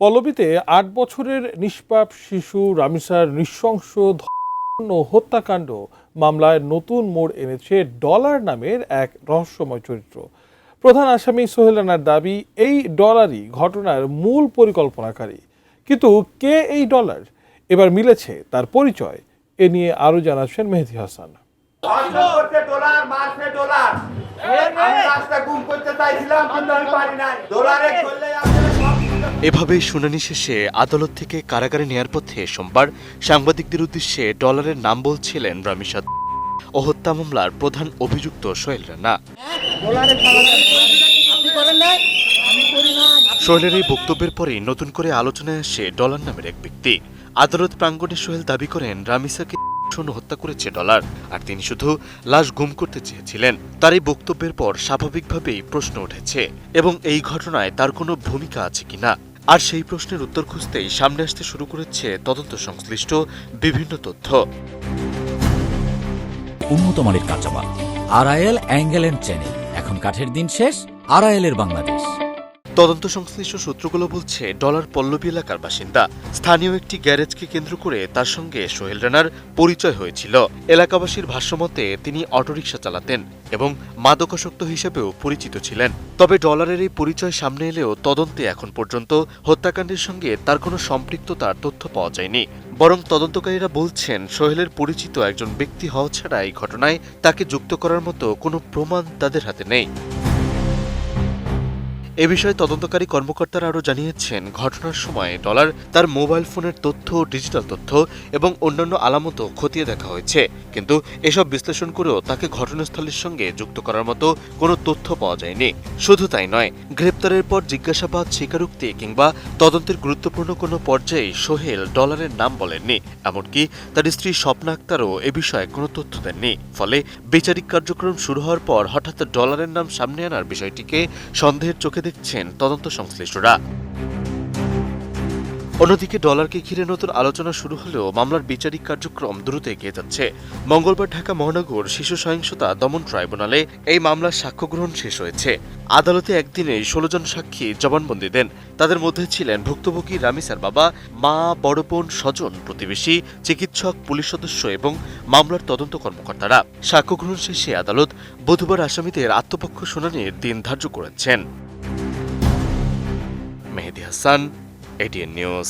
পল্লবীতে ৮ বছরের নিষ্পাপ শিশু রামিসার নৃশংস ধর্ষণ ও হত্যাকাণ্ড মামলায় নতুন মোড় এনেছে ডলার নামের এক রহস্যময় চরিত্র। প্রধান আসামি সোহেল রানার দাবি, এই ডলারই ঘটনার মূল পরিকল্পনাকারী। কিন্তু কে এই ডলার? এবার মিলেছে তার পরিচয়। এ নিয়ে আরও জানাচ্ছেন মেহেদী হাসান। এভাবেই শুনানি শেষে আদালত থেকে কারাগারে নেয়ার পথে সোমবার সাংবাদিকদের উদ্দেশ্যে ডলারের নাম বলছিলেন রামিসা ও হত্যা মামলার প্রধান অভিযুক্ত সোহেল রানা। সোহেলের এই বক্তব্যের পরেই নতুন করে আলোচনায় আসে ডলার নামের এক ব্যক্তি। আদালত প্রাঙ্গণে সোহেল দাবি করেন রামিসাকে হত্যা করেছে ডলার, আর তিনি শুধু লাশ গুম করতে চেয়েছিলেন। তার এই বক্তব্যের পর স্বাভাবিকভাবেই প্রশ্ন উঠেছে এবং এই ঘটনায় তার কোনো ভূমিকা আছে কিনা। আর সেই প্রশ্নের উত্তর খুঁজতেই সামনে আসতে শুরু করেছে তদন্ত সংশ্লিষ্ট বিভিন্ন তথ্য। উন্নত মানের কাঁচামাল আরআইএল অ্যাঙ্গেল এন্ড চ্যানেল, এখন কাঠের দিন শেষ, আরআইএল এর বাংলাদেশ। তদন্ত সংশ্লিষ্ট সূত্রগুলো বলছে ডলার পল্লবী এলাকার বাসিন্দা। স্থানীয় একটি গ্যারেজকে কেন্দ্র করে তার সঙ্গে সোহেল রানার পরিচয় হয়েছিল। এলাকাবাসীর ভাষ্যমতে তিনি অটোরিকশা চালাতেন এবং মাদকাসক্ত হিসেবেও পরিচিত ছিলেন। তবে ডলারের এই পরিচয় সামনে এলেও তদন্তে এখন পর্যন্ত হত্যাকাণ্ডের সঙ্গে তার কোনো সম্পৃক্ততার তথ্য পাওয়া যায়নি। বরং তদন্তকারীরা বলছেন সোহেলের পরিচিত একজন ব্যক্তি হওয়া ছাড়া এই ঘটনায় তাকে যুক্ত করার মতো কোনো প্রমাণ তাদের হাতে নেই। এ বিষয়ে তদন্তকারী কর্মকর্তারা আরও জানিয়েছেন, ঘটনার সময় ডলার তার মোবাইল ফোনের তথ্য, ডিজিটাল তথ্য এবং অন্যান্য আলামতও খতিয়ে দেখা হয়েছে, কিন্তু এসব বিশ্লেষণ করেও তাকে ঘটনাস্থলের সঙ্গে যুক্ত করার মতো কোনো তথ্য পাওয়া যায়নি। শুধু তাই নয়, গ্রেপ্তারের পর জিজ্ঞাসাবাদ, স্বীকারোক্তি কিংবা তদন্তের গুরুত্বপূর্ণ কোনো পর্যায়ে সোহেল ডলারের নাম বলেননি। এমনকি তার স্ত্রী স্বপ্না আক্তারও এ বিষয়ে কোনো তথ্য দেননি। ফলে বিচারিক কার্যক্রম শুরু হওয়ার পর হঠাৎ ডলারের নাম সামনে আনার বিষয়টিকে সন্দেহের চোখে দেখছেন তদন্ত সংশ্লিষ্টরা। অন্যদিকে ডলারকে ঘিরে নতুন আলোচনা শুরু হলেও মামলার বিচারিক কার্যক্রম দ্রুত এগিয়ে যাচ্ছে। মঙ্গলবার ঢাকা মহানগর শিশু সহিংসতা দমন ট্রাইব্যুনালে এই মামলার সাক্ষ্য গ্রহণ শেষ হয়েছে। আদালতে একদিনে 16 জন সাক্ষী জবানবন্দি দেন। তাদের মধ্যে ছিলেন ভুক্তভোগী রামিসার বাবা, মা, বড় বোন, স্বজন, প্রতিবেশী, চিকিৎসক, পুলিশ সদস্য এবং মামলার তদন্ত কর্মকর্তারা। সাক্ষ্য গ্রহণ শেষে আদালত বুধবার আসামিদের আত্মপক্ষ শুনানির দিন ধার্য করেছেন। মেহেদী হাসান, ATN নিউজ।